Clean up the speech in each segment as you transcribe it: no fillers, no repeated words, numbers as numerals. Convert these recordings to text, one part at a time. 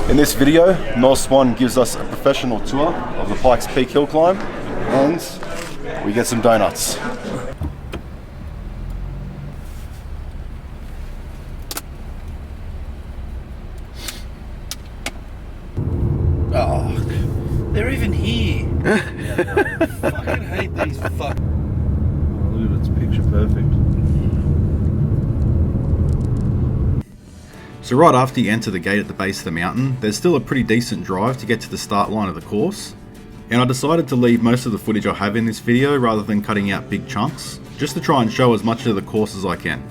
In this video, Swan gives us a professional tour of the Pikes Peak hill climb, and we get some donuts. Oh, they're even here. I fucking hate these fuck. Oh, look at it, it's picture perfect. So right after you enter the gate at the base of the mountain, there's still a pretty decent drive to get to the start line of the course. And I decided to leave most of the footage I have in this video rather than cutting out big chunks, just to try and show as much of the course as I can.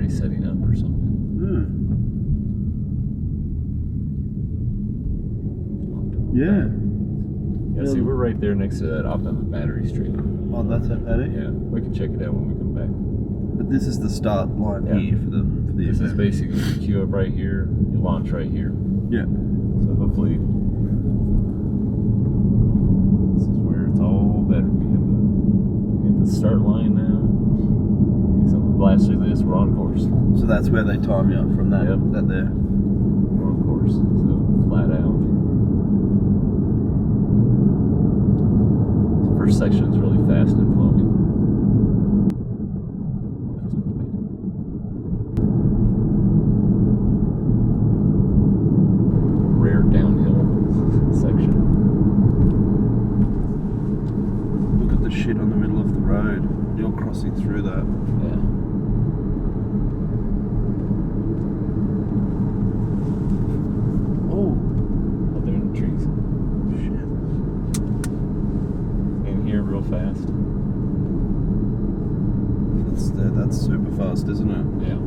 Setting up or something. Yeah, see, we're right there next to that Optimum Battery Street. Oh, that's that paddock? Yeah, we can check it out when we come back. But this is the start line here for the This event. is basically you queue up right here, you launch right here. Yeah. So hopefully this is where it's all better. We have the start line now. So we blast through this, we're on course. So that's where they time you up from that, that there. We're on course, so flat out. The first section is really fast and flowing. Rare downhill section. Look at the shit on the middle of the road. You're crossing through that. Yeah. Oh, They're in the trees. shit. In here real fast. That's super fast, isn't it? Yeah.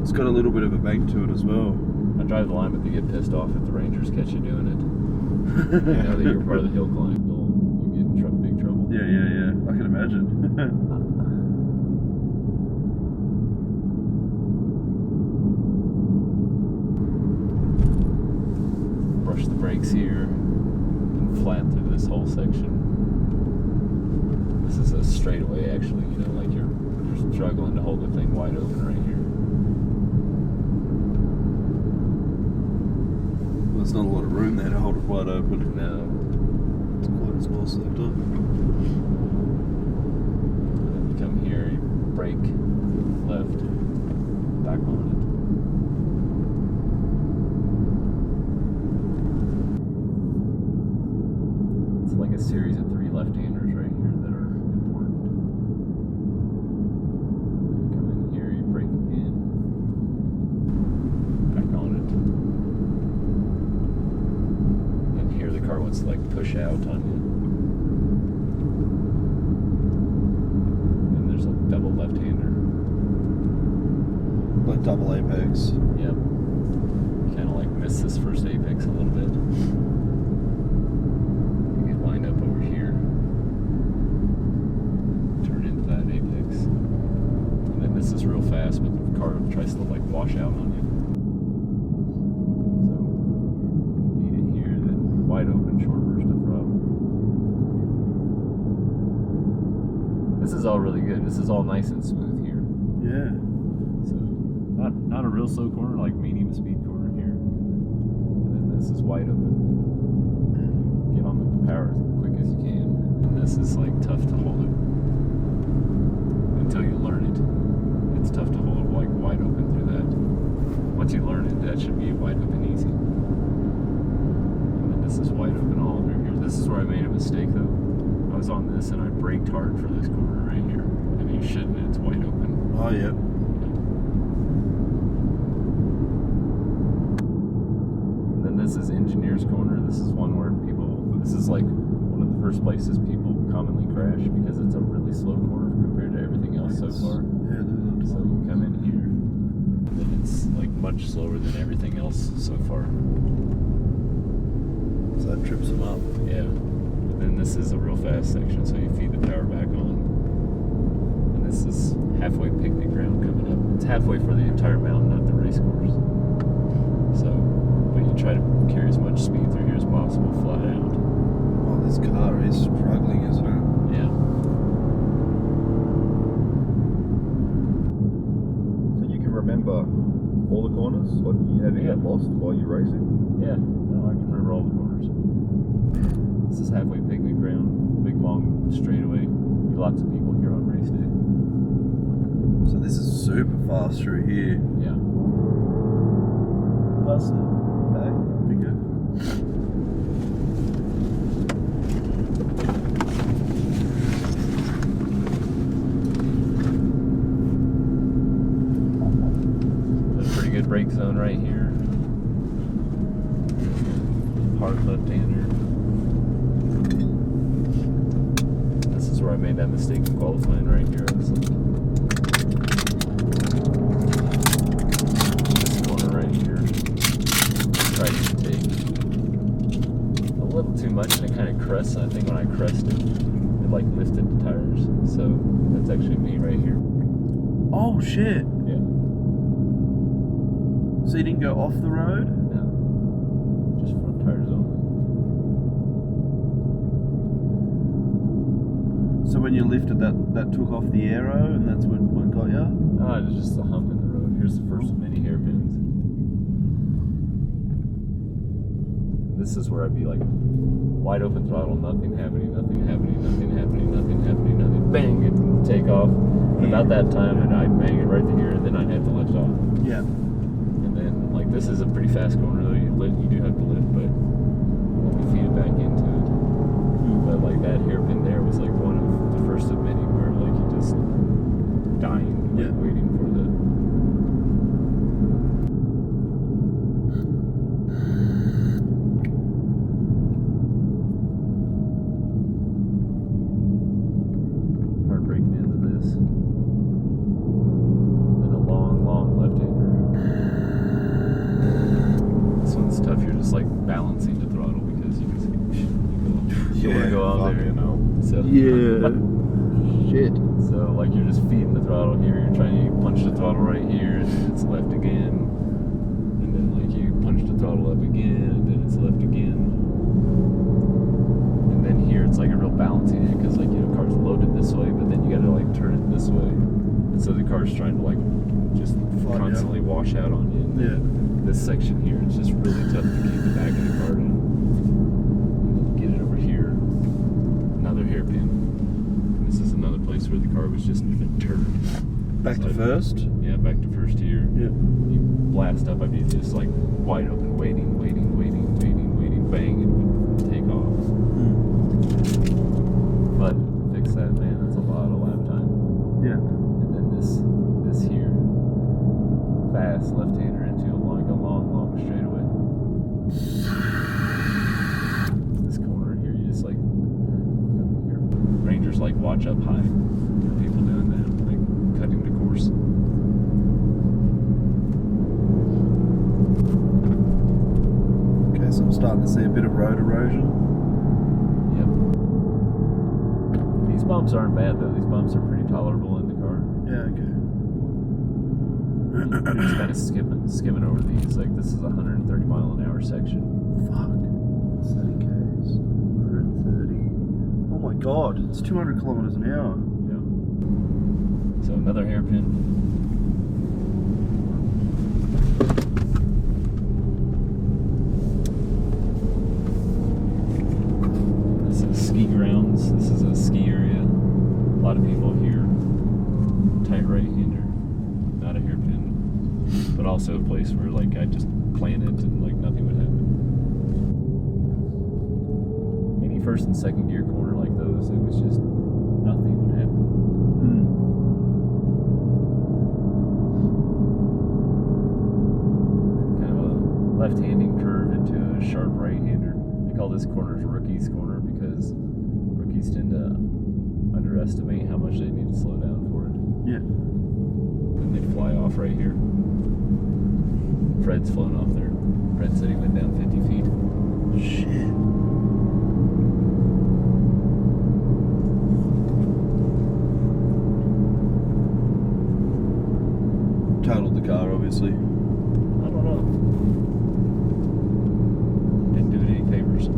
It's got a little bit of a bank to it as well. I drive the line, but they get pissed off if the Rangers catch you doing it. They know that you're part of the hill climb. You'll get in big trouble. Yeah. I can imagine. Brush the brakes here and flat through this whole section. This is a straightaway, actually. You know, like you're struggling to hold the thing wide open right here. There's not a lot of room there to hold it wide open. No. It's quite as well set up. You come here, you brake left, back on it. It's like a series of 3 left-handers right here that are important. You come in here, you brake in, back on it. And here the car wants to like push out on you. And there's a double left-hander. Like double apex. Yep. Kind of like miss this first apex a little bit. You get lined up over here. Turn into that apex. And then this is real fast, but the car tries to like wash out on you. So, feed it here, then wide open, short burst of throttle. This is all really good. This is all nice and smooth here. Yeah. So, not a real slow corner, like medium speed corner here. And then this is wide open. Get on the power as quick as you can. And this is like tough to hold it until you learn it. It's tough to hold it like wide open through that. Once you learn it, that should be wide open easy. And then this is wide open all over here. This is where I made a mistake though. I was on this and I braked hard for this corner right here. And you shouldn't, it's wide open. Oh, yeah. This is Engineer's Corner. This is one where this is like one of the first places people commonly crash because it's a really slow corner compared to everything else so far. Yeah, much slower than everything else so far. So that trips them up. Yeah. And then this is a real fast section, so you feed the power back on. And this is halfway picnic ground coming up. It's halfway for the entire mountain, not the race course. So, but you try to carry as much speed through here as possible, flat out. Oh, this car is struggling, isn't it? Yeah. So you can remember all the corners? Like you never get lost while you're racing? Yeah. No, I can remember all the corners. This is halfway picnic ground, big long straightaway. Be lots of people here on race day. So this is super fast through here. Yeah. Plus the back, be good. Got a pretty good brake zone right here. Hard left-hander. This is where I made that mistake in qualifying right here. I was like, this corner right here. Tried to take a little too much and it kind of crests. I think when I crested, it like lifted the tires. So that's actually me right here. Oh shit! Yeah. So you didn't go off the road? No. Just front tires only. So when you lifted that took off the aero and that's what got you? Oh, it was just a hump in the road. Here's the first mini hairpins. This is where I'd be like wide open throttle, nothing happening, nothing happening, nothing happening, nothing happening, nothing. Bang! It take off. And about that time, and I'd bang it right to here, and then I'd have to lift off. Yeah. And then, like, this is a pretty fast corner, though. You do have to lift, but you feed it back into it. But like that hairpin there was like one of the first of many where like you just dying, like waiting for the. Hard braking into this. Then a long left-hander. This one's tough. You're just like balancing the throttle because you can see. You want to go out there, you know. So, Yeah. Shit. So like you're just feeding the throttle here, you're trying to punch the throttle right here, and then it's left again, and then like you punch the throttle up again, and then it's left again, and then here it's like a real balancing act because like car's loaded this way, but then you got to like turn it this way, and so the car's trying to like just constantly wash out on you. And Yeah. This section here, it's just really tough to keep the back of the car down. Get it over here, another hairpin. This is another place where the car was just been turned. Back to first? Yeah, back to first here. Yeah. You blast up, I'd be just like wide open, waiting, bang, it would take off. But fix that, man, that's a lot of lap time. Yeah. And then this here, fast left-hander into a long straightaway. This corner here, you just like, Rangers like watch up high. People doing that, like cutting the course. Okay, so I'm starting to see a bit of road erosion. Yep. These bumps aren't bad though. These bumps are pretty tolerable in the car. Yeah, okay. You're just kind of skimming over these. Like this is a 130 mile an hour section. Fuck. 30 Ks. 130. Oh my god, it's 200 kilometers an hour. Yeah. So another hairpin. This is ski grounds. This is a ski area. A lot of people here. Tight right-hander. Not a hairpin. But also a place where like I just plan it and like nothing would happen. Any first and second gear corner like those, it was just nothing would happen. Kind of a left-handing curve into a sharp right-hander. They call this corner Rookie's Corner because rookies tend to underestimate how much they need to slow down for it. Yeah. And they fly off right here. Fred's flown off there. Fred said he went down 50 feet. Shit. Totaled the car, obviously. I don't know. Didn't do it any favors.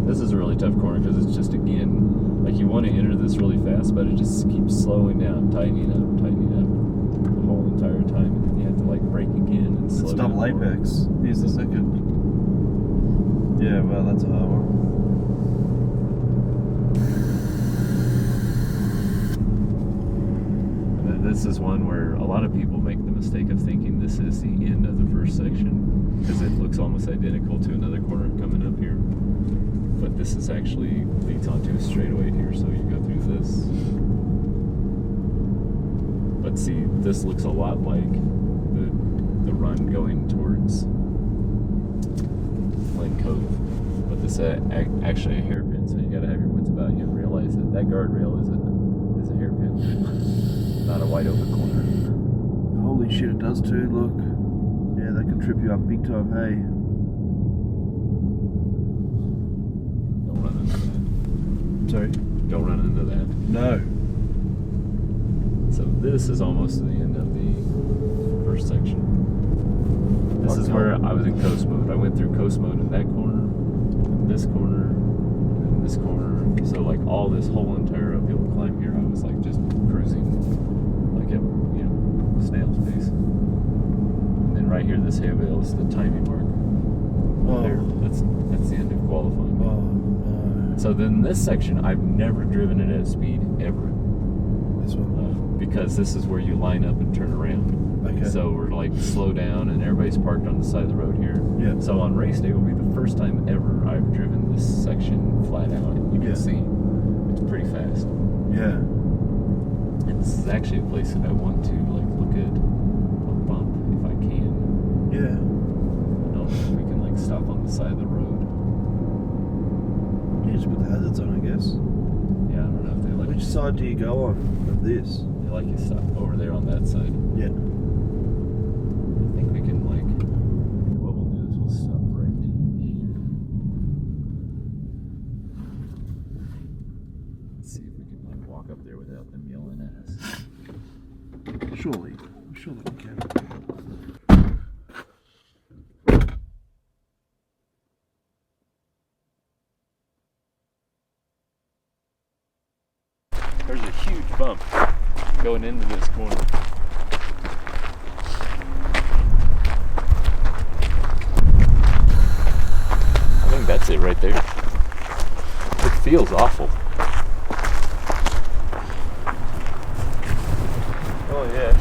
This is a really tough corner because it's just, again, like you want to enter this really fast, but it just keeps slowing down, tightening up the whole entire time, and then you have to like brake again and slow It's down. double apex. Here's the second. Yeah, well, that's a hard one. This is one where a lot of people make the mistake of thinking this is the end of the first section because it looks almost identical to another corner coming up here. But this is actually leads onto a straightaway here, so you go through this. But see, this looks a lot like the run going towards Glen Cove. But this is actually a hairpin, so you gotta have your wits about you and realize that that guardrail is a hairpin. Not a wide open corner. Holy shit, it does too, look. Yeah, that can trip you up big time, hey. Don't run into that. Sorry? Don't run into that. No. So this is almost the end of the first section. This is where I was in coast mode. I went through coast mode in that corner, in this corner, and this corner. So like all this whole entire uphill climb here, I was like just cruising like at, snail's pace. And then right here, this hay bale is the timing mark. Oh. There, that's the end of qualifying. Oh, no. So then this section, I've never driven it at speed ever. This one? Because this is where you line up and turn around. Okay. So we're like slow down and everybody's parked on the side of the road here. Yeah. So on race day will be the first time ever I've driven this section flat out. You can see it's pretty fast. Yeah. And this is actually a place that I want to like look at a bump if I can. Yeah. I don't know if we can like stop on the side of the road. You just put the hazards on, I guess. Yeah, I don't know if they like. Which side do you go on of this? They like you stop over there on that side. Yeah. I think we can like. What we'll do is we'll stop right here. Let's see if we can like walk up there without them yelling at us. Surely. Surely we can. There's a huge bump going into this corner. I think that's it right there. It feels awful. Oh, yeah.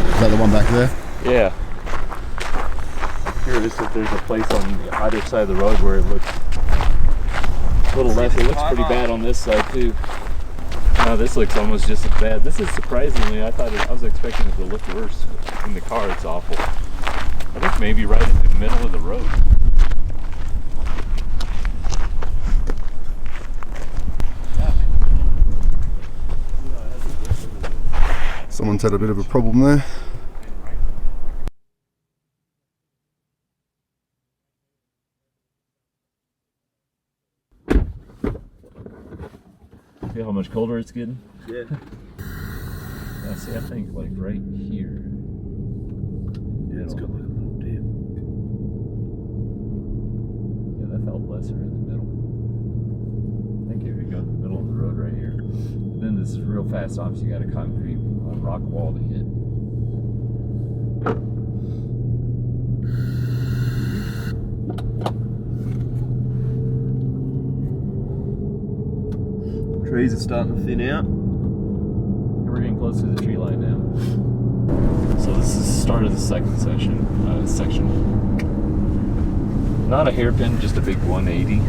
Is that the one back there? Yeah. I'm curious if there's a place on either side of the road where it looks a little less. It looks pretty bad on this side too. No, this looks almost just as bad. This is surprisingly, I was expecting it to look worse. In the car, it's awful. I think maybe right in the middle of the road. Someone's had a bit of a problem there. Feel how much colder it's getting? Yeah. Yeah, see, I think like right here. Yeah, it's got like a little dip. Yeah, that felt lesser in the middle. I think here we go, the middle of the road right here. But then this is real fast off, so you got a concrete rock wall to hit. Trees are starting to thin out. We're getting close to the tree line now. So this is the start of the second section. Not a hairpin, just a big 180,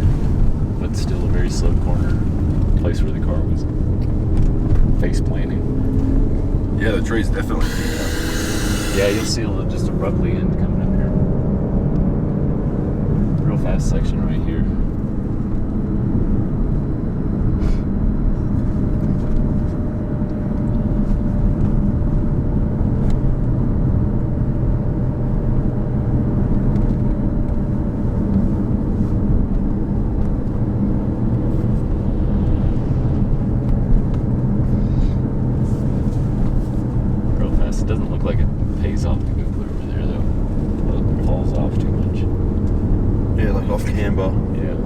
but still a very slow corner. Place where the car was face planting. Yeah, the tree's definitely. Yeah, you'll see it'll just abruptly end coming up here. Real fast section right here. off to go clear over there though. It falls off too much. Yeah, like off camber. Yeah.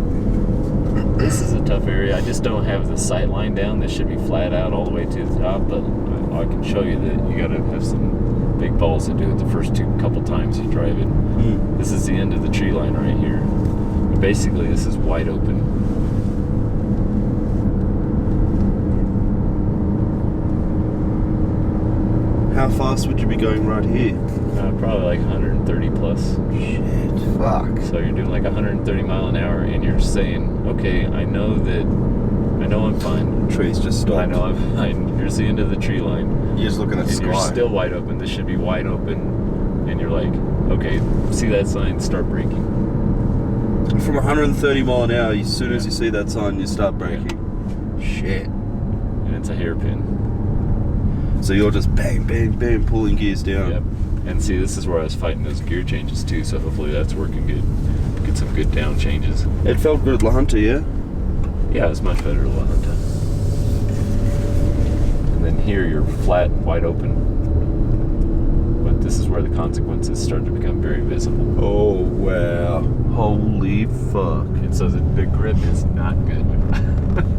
This is a tough area. I just don't have the sight line down. This should be flat out all the way to the top, but I can show you that you gotta have some big balls to do it the first couple times you drive it. This is the end of the tree line right here. But basically, this is wide open. How fast would you be going right here? Probably like 130 plus. Shit. Fuck. So you're doing like 130 mile an hour, and you're saying, okay, I know I'm fine. Trees just stopped. I know I'm fine. Here's the end of the tree line. You're just looking at the And you're sky. still wide open. This should be wide open. And you're like, okay, see that sign, start braking. From 130 mile an hour, as soon as you see that sign, you start braking. Shit. And it's a hairpin. So you're just bang, bang, bang, pulling gears down. Yep. And see, this is where I was fighting those gear changes too, so hopefully that's working good. Get some good down changes. It felt good at La Hunter, yeah? Yeah, it's much better at La Junta. And then here you're flat, wide open. But this is where the consequences start to become very visible. Oh, wow. Holy fuck. And so the grip is not good.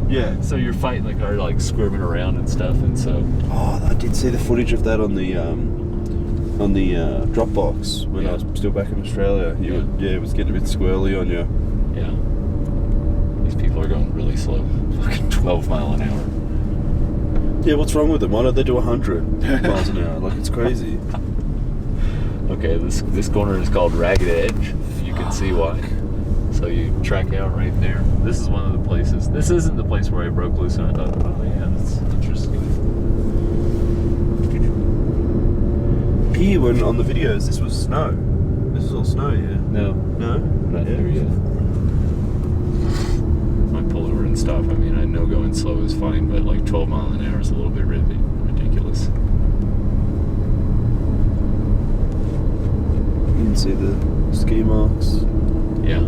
Yeah. So you're fighting the car, like squirming around and stuff, and so... Oh, I did see the footage of that on the Dropbox when I was still back in Australia. It was getting a bit squirrely on you. Yeah. These people are going really slow. Fucking 12 mile an hour. Yeah, what's wrong with them? Why don't they do 100 miles an hour? Like, it's crazy. Okay, this corner is called Ragged Edge. You can see why. So you track out right there. This is one of the places. This isn't the place where I broke loose and I thought, oh yeah, that's interesting. Here, when on the videos, this was snow. This is all snow, yeah? No, No? not there yet. Might pull over and stop. I mean, I know going slow is fine, but like 12 mile an hour is a little bit ridiculous. You can see the ski marks. Yeah.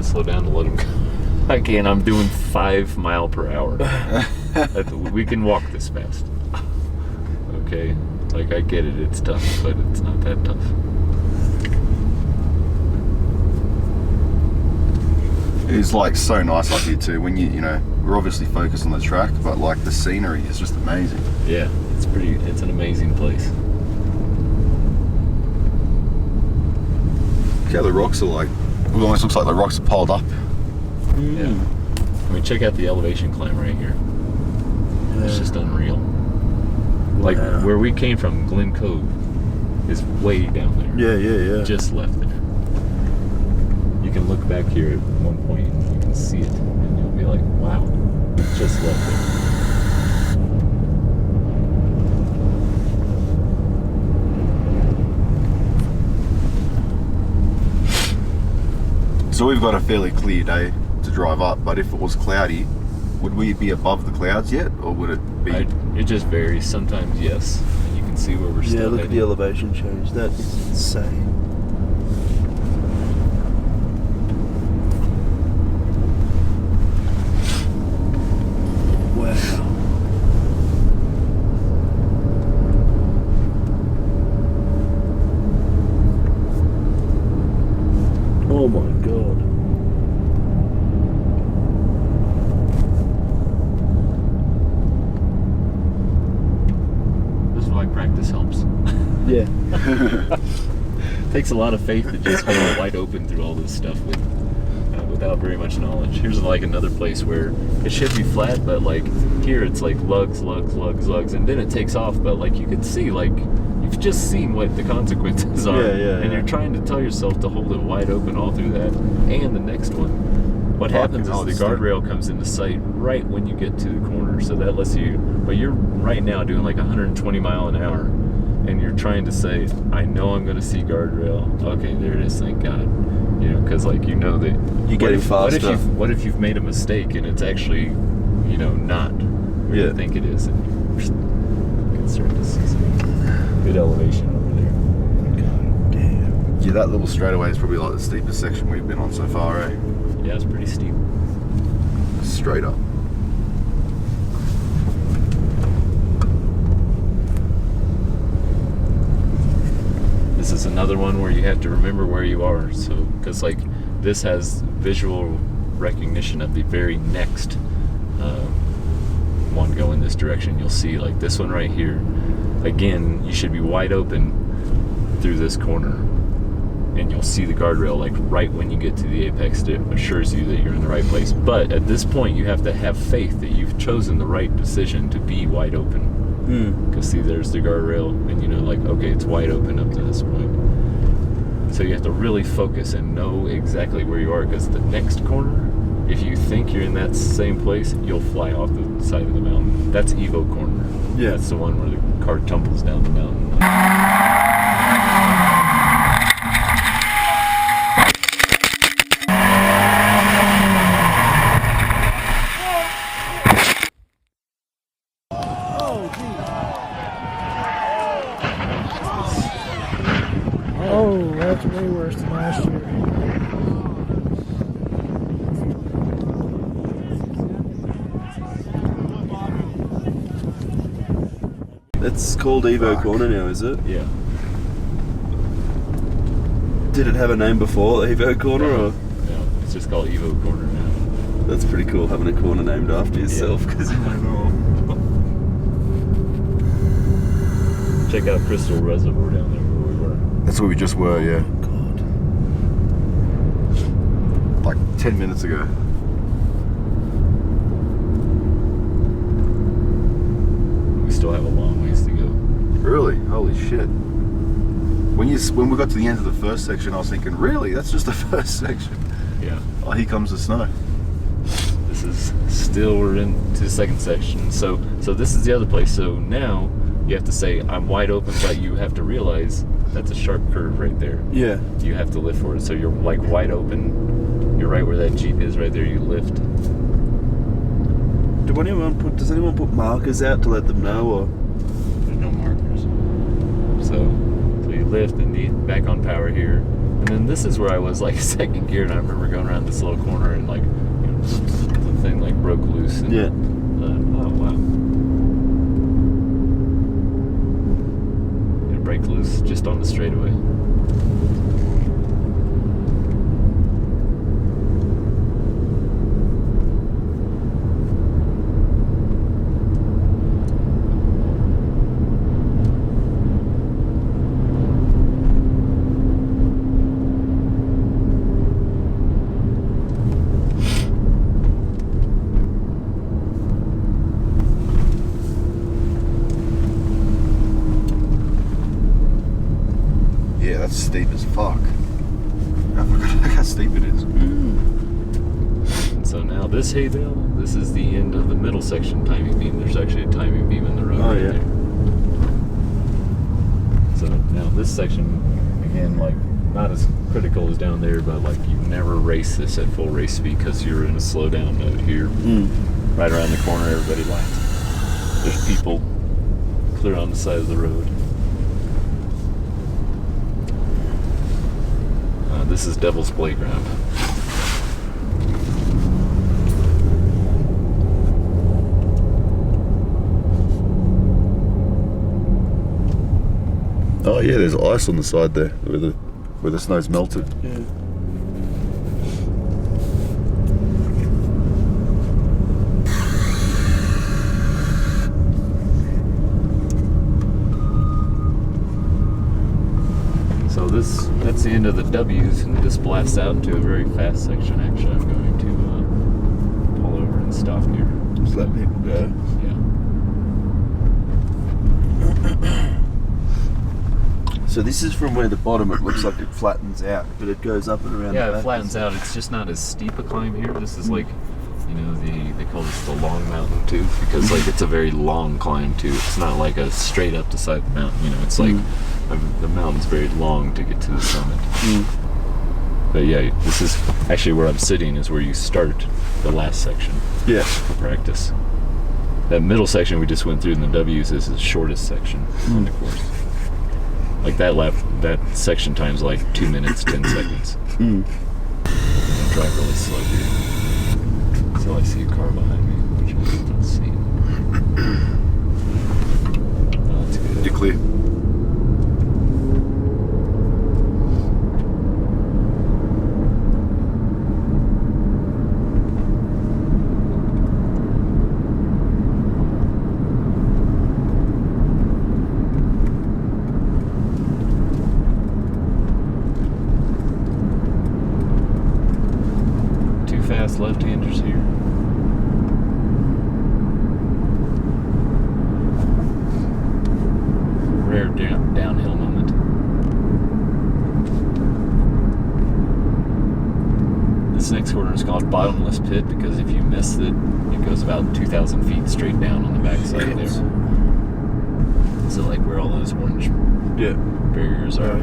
Slow down to let him go. I can't. I'm doing 5 mile per hour. We can walk this fast. Okay, like I get it. It's tough, but it's not that tough. It's like so nice up here too. When you know, we're obviously focused on the track, but like the scenery is just amazing. Yeah, it's an amazing place. Look how the rocks are like. It almost looks like the rocks are piled up. Yeah. I mean, check out the elevation climb right here. It's just unreal. Like where we came from, Glen Cove, is way down there. Yeah. Just left there. You can look back here at one point and you can see it, and you'll be like, wow, just left there. So we've got a fairly clear day to drive up, but if it was cloudy, would we be above the clouds yet, or would it be? It just varies. Sometimes yes, and you can see where we're still Yeah, look at heading. the elevation change. That is insane. Wow. Oh my god. This is why practice helps. Yeah. Takes a lot of faith to just hold it wide open through all this stuff without very much knowledge. Here's like another place where it should be flat, but like here it's like lugs, and then it takes off. But like you can see, like you've just seen what the consequences are, and you're trying to tell yourself to hold it wide open all through that and the next one. What happens is the guardrail comes into sight right when you get to the corner, so that lets you. But you're right now doing like 120 mile an hour. And you're trying to say, I know I'm going to see guardrail. Okay, there it is, thank God. You know, because like you know that You're getting faster. What if you've made a mistake and it's actually, you know, not where you think it is, and you can start to see some good elevation over there. God damn. Yeah, that little straightaway is probably like the steepest section we've been on so far, eh? Yeah, it's pretty steep. Straight up. This is another one where you have to remember where you are. So, because like this has visual recognition of the very next one going this direction. You'll see like this one right here. Again, you should be wide open through this corner, and you'll see the guardrail like right when you get to the apex. It assures you that you're in the right place. But at this point, you have to have faith that you've chosen the right decision to be wide open. Because see, there's the guardrail, and you know, like, okay, it's wide open up to this point. So you have to really focus and know exactly where you are, because the next corner, if you think you're in that same place, you'll fly off the side of the mountain. That's Evo Corner. Yeah. That's the one where the car tumbles down the mountain. Oh, that's way worse than last year. It's called Evo Corner now, is it? Yeah. Did it have a name before, Evo Corner, or? No, it's just called Evo Corner now. That's pretty cool, having a corner named after yourself, because you know. Check out Crystal Reservoir down there where we were. That's where we just were, yeah. God. Like 10 minutes ago. We still have a long ways to go. Really? Holy shit. When we got to the end of the first section, I was thinking, really? That's just the first section. Yeah. Oh, here comes the snow. This is still, we're into the second section. So this is the other place. So now you have to say, I'm wide open, but you have to realize that's a sharp curve right there. Yeah. You have to lift for it. So you're like wide open. You're right where that Jeep is right there. You lift. Does anyone put markers out to let them know, or? There's no markers. So you lift and back on power here. And then this is where I was like second gear, and I remember going around this little corner and like, you know, the thing like broke loose. And, Yeah. oh wow. It break loose just on the straightaway. Yeah, that's steep as fuck. I forgot how steep it is. And so now this hay bale, this is the end of the middle section timing beam. There's actually a timing beam in the road right yeah. there. So now this section, again, like not as critical as down there, but like you never race this at full race speed because you're in a slow down mode here. Right around the corner, everybody laps. There's people clear on the side of the road. This is Devil's Playground. Oh yeah, there's ice on the side there where the snow's melted. Yeah. So that's the end of the W's, and this blasts out into a very fast section. Actually, I'm going to pull over and stop here. Just let people go. Yeah. So this is from where the bottom, it looks like it flattens out, but it goes up and around the Yeah, back. it flattens out. It's just not as steep a climb here. This is like, You know, they call this the long mountain too, because like it's a very long climb too. It's not like a straight up the side of the mountain. You know, it's like the mountain's very long to get to the summit. But yeah, this is actually where I'm sitting. Is where you start the last section. Yeah. For practice. That middle section we just went through in the W's is the shortest section on the course. Like that section time's like 2 minutes, 10 seconds. I drive really slow here. Until I see a car behind me, which I don't see. Oh, that's good. You're clear. Left-handers here. Rare downhill moment. This next corner is called Bottomless Pit because if you miss it, it goes about 2,000 feet straight down on the backside there. So like where all those orange barriers are.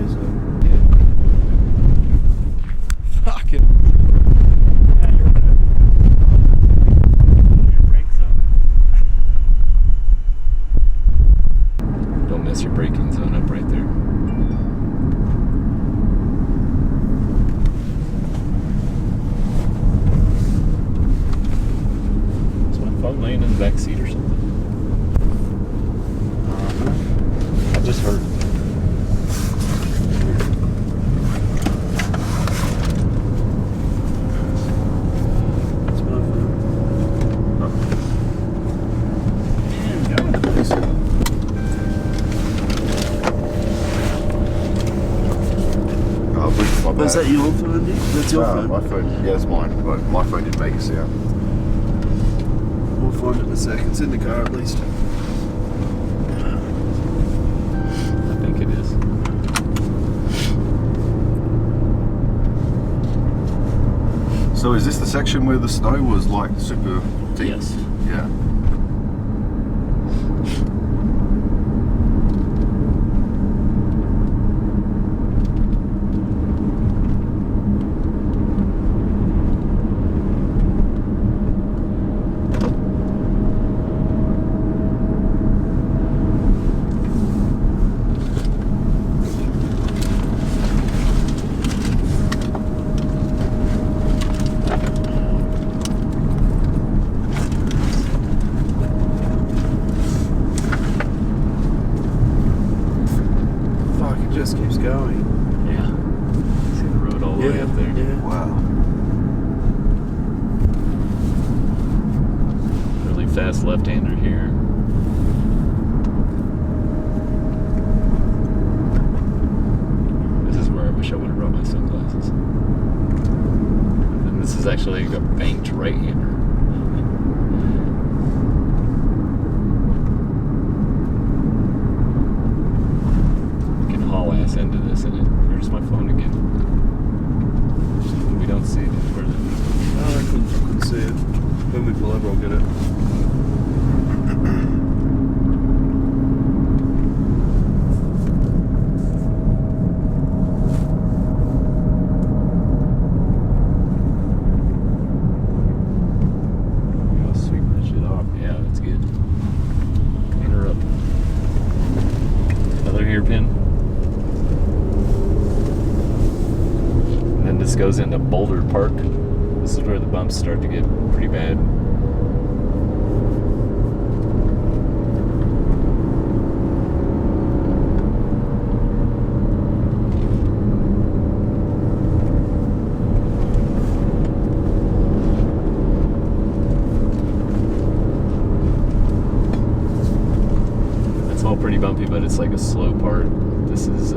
Fuck it. Your braking zone up right there. Is my phone laying in the back seat or something? I just heard it. That's my phone. Damn, go with this. Is that your phone, Nick? That's your phone? My phone. Yeah, it's mine. But my phone didn't make a sound. We'll find it in a sec. It's in the car at least. I think it is. So is this the section where the snow was like super deep? Yes. Yeah. Keeps going. Yeah. See the road all the way up there? Yeah. Wow. Really fast left-hander here. This is where I wish I would have brought my sunglasses. And this is actually a banked right-hander. Into this, and here's my phone again. We don't see it anywhere. I couldn't see it. When we pull over, I'll get it. I'll sweep that shit off. Yeah, that's good. Clean her up. Another hairpin. This goes into Boulder Park. This is where the bumps start to get pretty bad. It's all pretty bumpy, but it's like a slow part. This is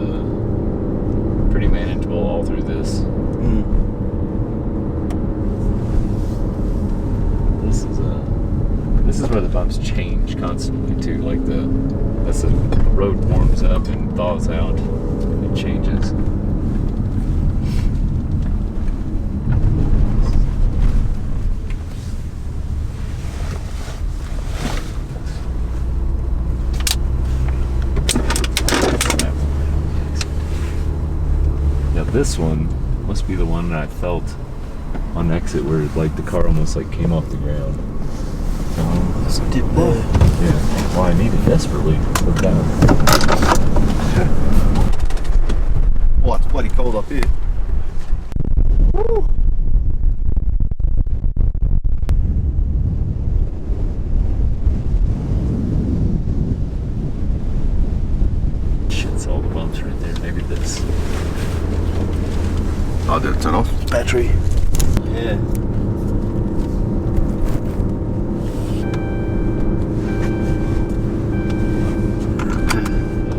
pretty manageable all through this. This is where the bumps change constantly too. Like as the road warms up and thaws out, it changes. This one must be the one that I felt on exit where like the car almost like came off the ground. There's a dip there. Yeah. Well, I need it desperately. Look down. Oh, it's bloody cold up here. Woo. Shit's all the bumps right there. Maybe this. Oh, did it turn off? Battery. Yeah.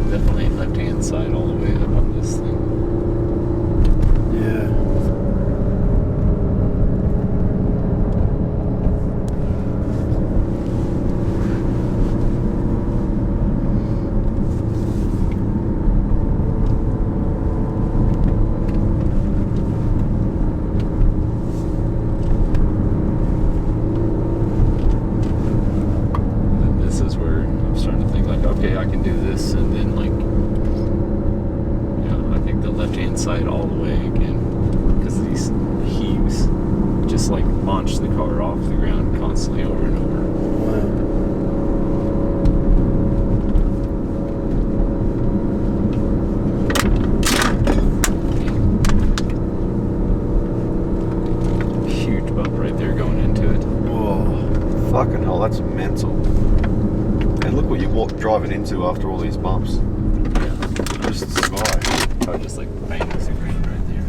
Definitely left-hand side all the way up on this thing. Yeah. And this is where I'm starting to think like, okay, I can do this, and then like, I think the left-hand side all the way again, because these heaves just like launch the car off the ground constantly over and over. Wow. Huge bump right there going into it. Whoa. Fucking hell, that's mental. And look what you're driving into after all these bumps. Just the sky. Car just like bangs the ground right there.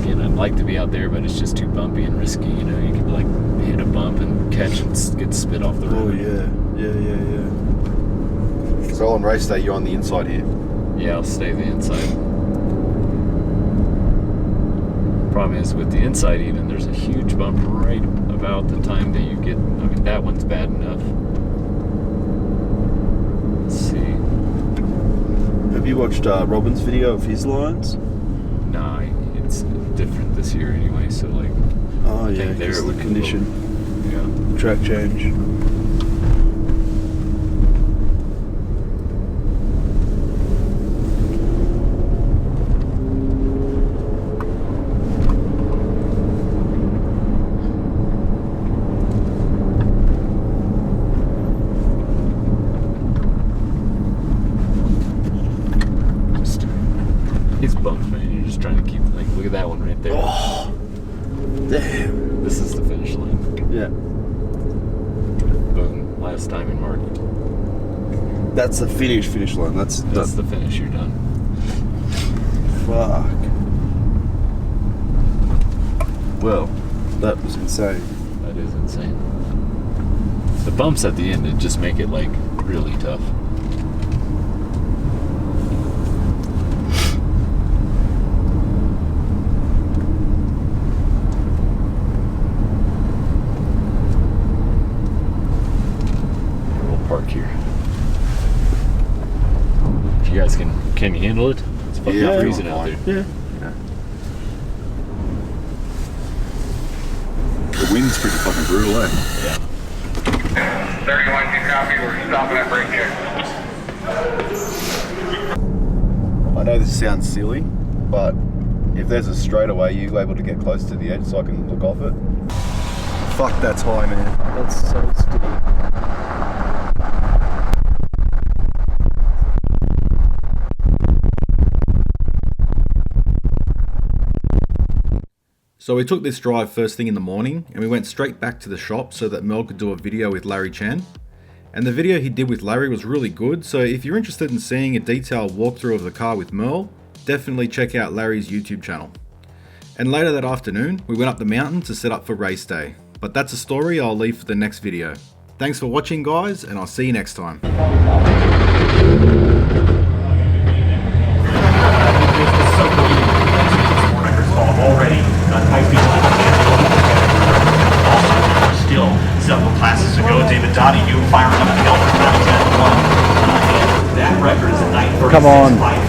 Again, I'd like to be out there, but it's just too bumpy and risky. You know, you could like hit a bump and catch and get spit off the Oh road. yeah. Yeah. So on race day, you're on the inside here. Yeah, I'll stay the inside. Problem is with the inside even, there's a huge bump right about the time that you get, I mean, that one's bad enough. Let's see. Have you watched Robin's video of his lines? Nah, it's different this year anyway, so like, Oh I yeah, think there because it the would be condition, yeah. track change. It's bumped, man. You're just trying to keep, like, look at that one right there. Oh, damn. This is the finish line. Yeah, Boom. Last time in mark. that's the finish line. That's the finish. You're done. Fuck. Well, that was insane. That is insane. The bumps at the end, it just make it, like, really tough. Park here. If you guys can you handle it? It's fucking Yeah, freezing out there. Yeah. The wind's pretty fucking brutal, eh? Yeah. 31 2 copy, we're stopping at brake check. I know this sounds silly, but if there's a straightaway, you able to get close to the edge so I can look off it? Fuck, that's high, man. That's so steep. So we took this drive first thing in the morning and we went straight back to the shop so that Mel could do a video with Larry Chan. And the video he did with Larry was really good, so if you're interested in seeing a detailed walkthrough of the car with Mirl, definitely check out Larry's YouTube channel. And later that afternoon, we went up the mountain to set up for race day. But that's a story I'll leave for the next video. Thanks for watching guys, and I'll see you next time. Already, still several classes ago, David come on.